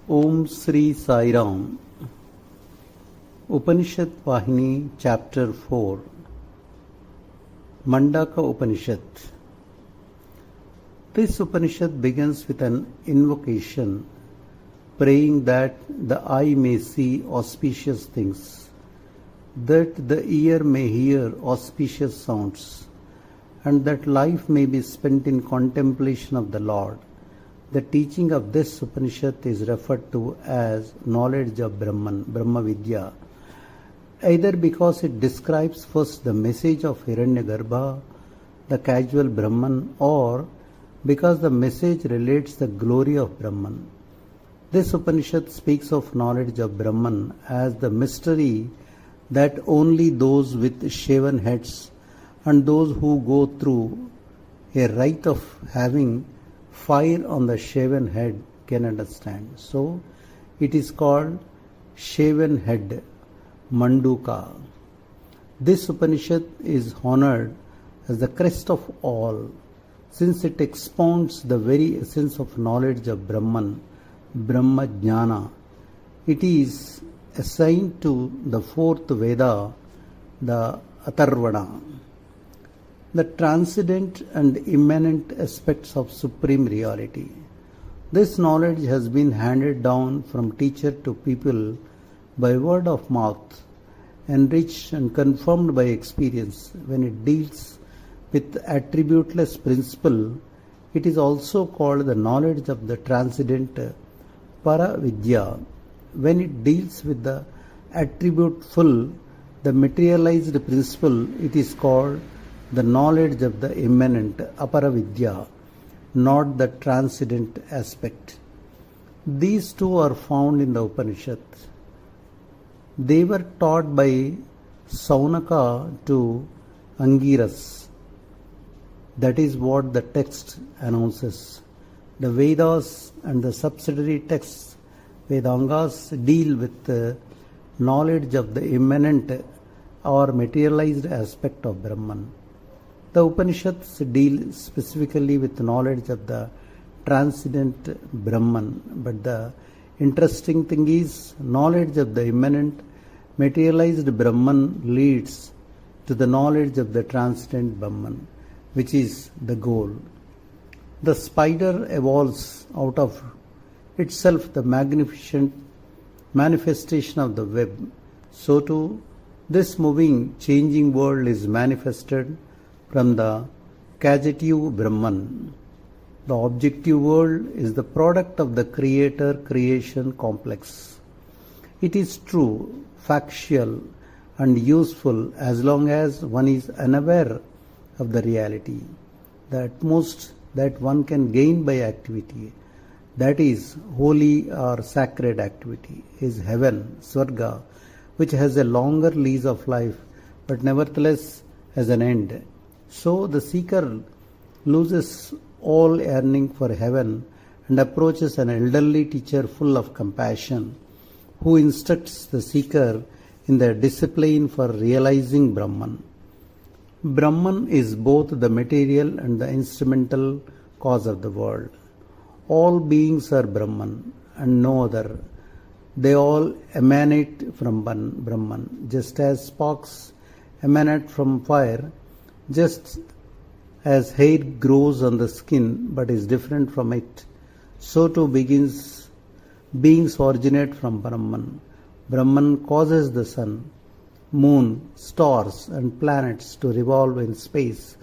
Om Sri Sai Ram. Upanishad Vahini Chapter 4. Mandaka Upanishad. This Upanishad begins with an invocation, praying that the eye may see auspicious things, that the ear may hear auspicious sounds, and that life may be spent in contemplation of the Lord. The teaching of this Upanishad is referred to as knowledge of Brahman, Brahma Vidya, either because it describes first the message of Hiranyagarbha, the casual Brahman, or because the message relates the glory of Brahman. This Upanishad speaks of knowledge of Brahman as the mystery that only those with shaven heads and those who go through a rite of having fire on the shaven head can understand. So it is called shaven head, Manduka. This Upanishad is honored as the crest of all, since it expounds the very essence of knowledge of Brahman, Brahma Jnana. It is assigned to the fourth Veda, the Atharvana, the transcendent and immanent aspects of supreme reality. This knowledge has been handed down from teacher to people by word of mouth, enriched and confirmed by experience. When it deals with attributeless principle, it is also called the knowledge of the transcendent Paravidya. When it deals with the attributeful, the materialized principle, it is called the knowledge of the immanent Aparavidya, not the transcendent aspect. These two are found in the Upanishad. They were taught by Saunaka to Angiras. That is what the text announces. The Vedas and the subsidiary texts, Vedangas, deal with the knowledge of the immanent or materialized aspect of Brahman. The Upanishads deal specifically with knowledge of the transcendent Brahman, but the interesting thing is, knowledge of the immanent materialized Brahman leads to the knowledge of the transcendent Brahman, which is the goal. The spider evolves out of itself the magnificent manifestation of the web. So too, this moving, changing world is manifested from the causative Brahman. The objective world is the product of the creator-creation complex. It is true, factual, and useful as long as one is unaware of the reality. The utmost that one can gain by activity, that is, holy or sacred activity, is heaven, Swarga, which has a longer lease of life, but nevertheless has an end. So the seeker loses all yearning for heaven and approaches an elderly teacher full of compassion, who instructs the seeker in the discipline for realizing Brahman. Brahman is both the material and the instrumental cause of the world. All beings are Brahman and no other. They all emanate from Brahman, just as sparks emanate from fire, just as hair grows on the skin but is different from it, so too beings originate from Brahman. Brahman causes the sun, moon, stars and planets to revolve in space.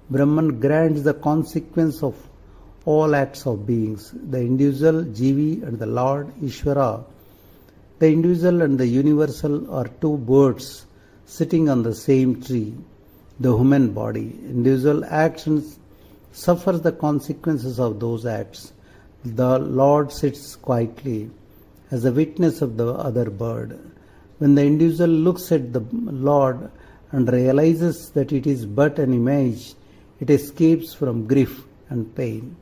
Brahman grants the consequence of all acts of beings, the individual, Jivi, and the Lord, Ishvara. The individual and the universal are two birds sitting on the same tree, the human body. Individual actions suffers the consequences of those acts. The Lord sits quietly as a witness of the other bird. When the individual looks at the Lord and realizes that it is but an image, it escapes from grief and pain.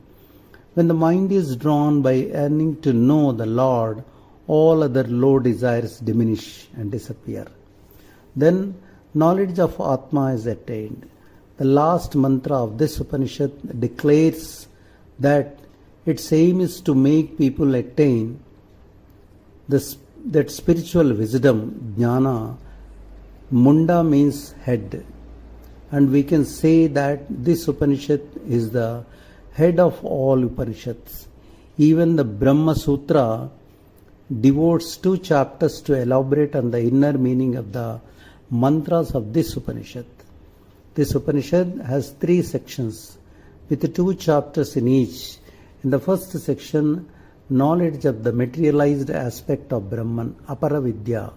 When the mind is drawn by yearning to know the Lord, all other low desires diminish and disappear. Then knowledge of Atma is attained. The last mantra of this Upanishad declares that its aim is to make people attain that spiritual wisdom, jnana, munda means head. And we can say that this Upanishad is the head of all Upanishads. Even the Brahma Sutra devotes 2 chapters to elaborate on the inner meaning of the mantras of this Upanishad. This Upanishad has 3 sections with 2 chapters in each. In the first section, knowledge of the materialized aspect of Brahman, Aparavidya,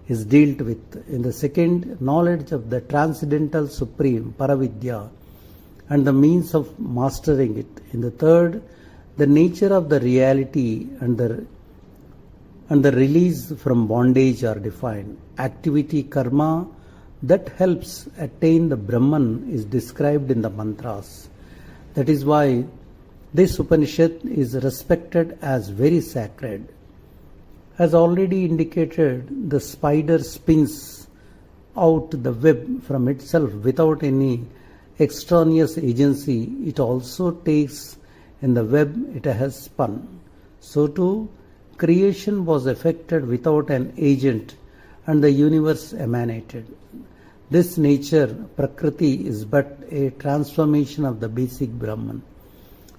is dealt with. In the second, knowledge of the transcendental supreme, Paravidya, and the means of mastering it. In the third, the nature of the reality and the release from bondage are defined. Activity, karma, that helps attain the Brahman is described in the mantras. That is why this Upanishad is respected as very sacred. As already indicated, the spider spins out the web from itself without any extraneous agency. It also takes in the web it has spun. So too, creation was effected without an agent and the universe emanated. This nature, Prakriti, is but a transformation of the basic Brahman,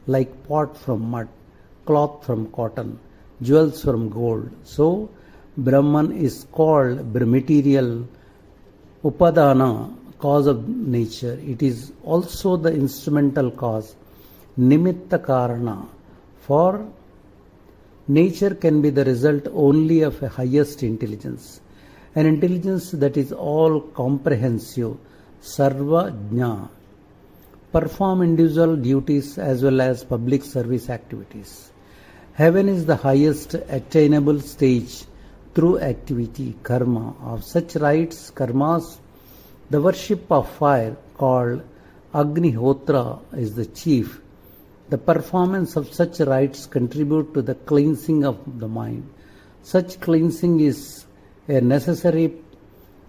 like pot from mud, cloth from cotton, jewels from gold. So, Brahman is called material, Upadana, cause of nature. It is also the instrumental cause, Nimitta Karana. For nature can be the result only of a highest intelligence, an intelligence that is all comprehensive, Sarvajna. Perform individual duties as well as public service activities. Heaven is the highest attainable stage through activity, karma. Of such rites, karmas, the worship of fire called Agnihotra is the chief. The performance of such rites contribute to the cleansing of the mind. Such cleansing is a necessary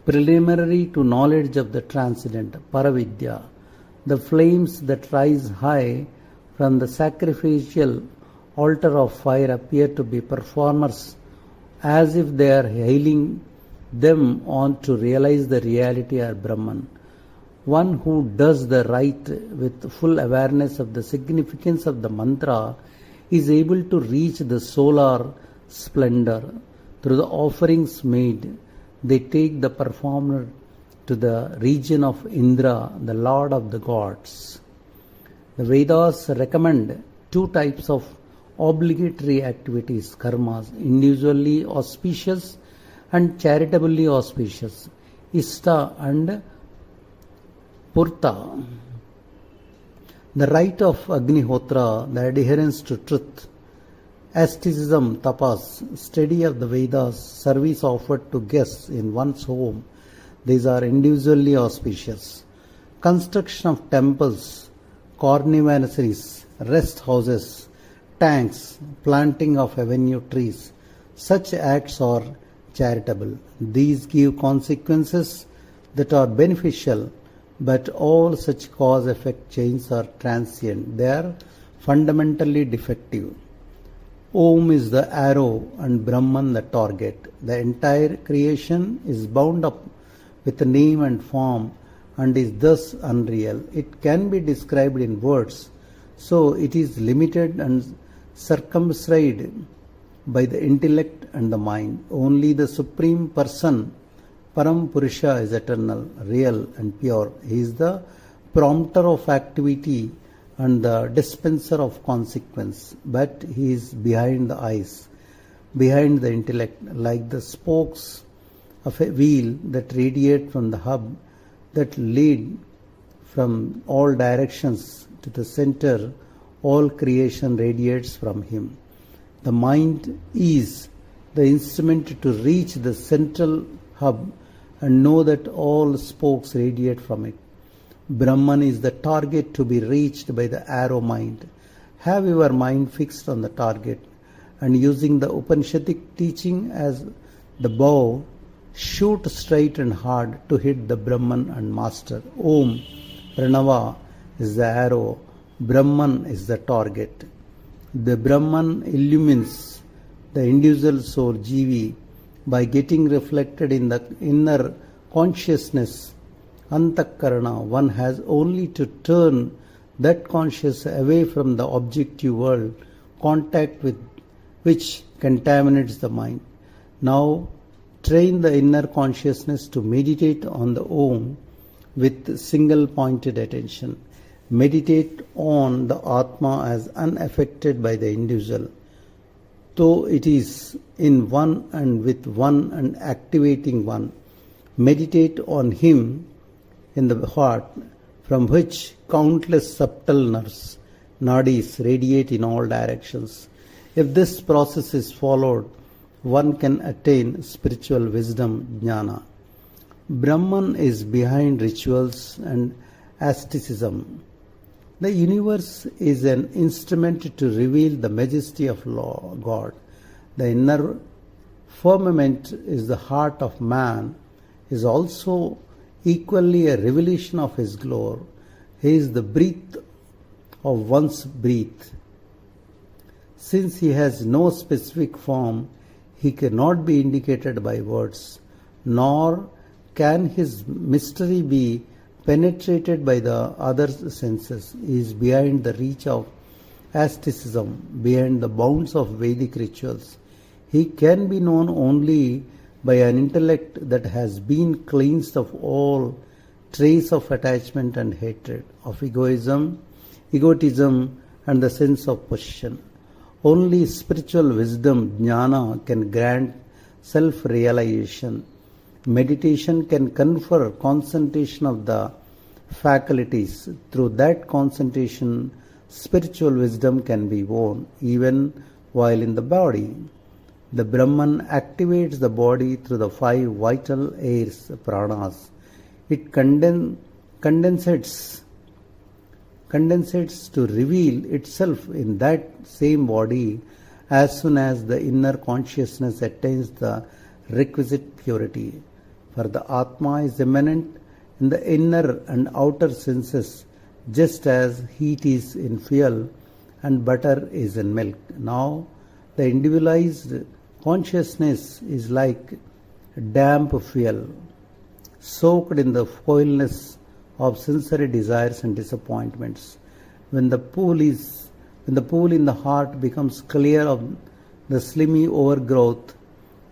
preliminary to knowledge of the transcendent, Paravidya. The flames that rise high from the sacrificial altar of fire appear to be performers as if they are hailing them on to realize the reality of Brahman. One who does the rite with full awareness of the significance of the mantra is able to reach the solar splendor. Through the offerings made, they take the performer to the region of Indra, the lord of the gods. The Vedas recommend 2 types of obligatory activities, karmas, individually auspicious and charitably auspicious, Ishta and Purta. The rite of Agnihotra, the adherence to truth, asceticism, tapas, study of the Vedas, service offered to guests in one's home, these are individually auspicious. Construction of temples, carnivaries, rest houses, tanks, planting of avenue trees, such acts are charitable. These give consequences that are beneficial, but all such cause-effect chains are transient. They are fundamentally defective. Om is the arrow and Brahman the target. The entire creation is bound up with name and form and is thus unreal. It can be described in words, so it is limited and circumscribed by the intellect and the mind. Only the Supreme Person, Param Purusha, is eternal, real and pure. He is the prompter of activity and the dispenser of consequence, but he is behind the eyes, behind the intellect, like the spokes of a wheel that radiate from the hub that lead from all directions to the center. All creation radiates from him. The mind is the instrument to reach the central hub and know that all spokes radiate from it. Brahman is the target to be reached by the arrow mind. Have your mind fixed on the target and using the Upanishadic teaching as the bow, shoot straight and hard to hit the Brahman and master. Om, Pranava, is the arrow. Brahman is the target. The Brahman illumines The individual soul, Jivi, by getting reflected in the inner consciousness, Antakarana, one has only to turn that consciousness away from the objective world, contact with which contaminates the mind. Now, train the inner consciousness to meditate on the Om with single pointed attention. Meditate on the Atma as unaffected by the individual, though it is in one and with one and activating one. Meditate on Him in the heart, from which countless subtle nerves, nadis, radiate in all directions. If this process is followed, one can attain spiritual wisdom, jnana. Brahman is behind rituals and asceticism. The universe is an instrument to reveal the majesty of God. The inner firmament is the heart of man, is also equally a revelation of his glory. He is the breath of one's breath. Since he has no specific form, he cannot be indicated by words, nor can his mystery be penetrated by the other senses. He is beyond the reach of asceticism, beyond the bounds of Vedic rituals. He can be known only by an intellect that has been cleansed of all trace of attachment and hatred, of egotism, and the sense of possession. Only spiritual wisdom, jnana, can grant self-realization. Meditation can confer concentration of the faculties. Through that concentration, spiritual wisdom can be won, even while in the body. The Brahman activates the body through the 5 vital airs, pranas. It condensates to reveal itself in that same body as soon as the inner consciousness attains the requisite purity. For the Atma is immanent in the inner and outer senses, just as heat is in fuel and butter is in milk. Now, the individualized consciousness is like damp fuel, soaked in the foulness of sensory desires and disappointments. When the pool in the heart becomes clear of the slimy overgrowth,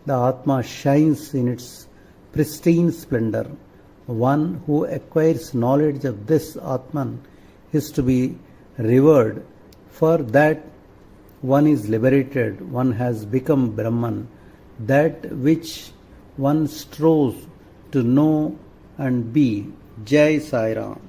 the Atma shines in its pristine splendor. One who acquires knowledge of this Atman is to be revered, for that one is liberated, one has become Brahman, that which one strives to know and be. Jai Sai Ram.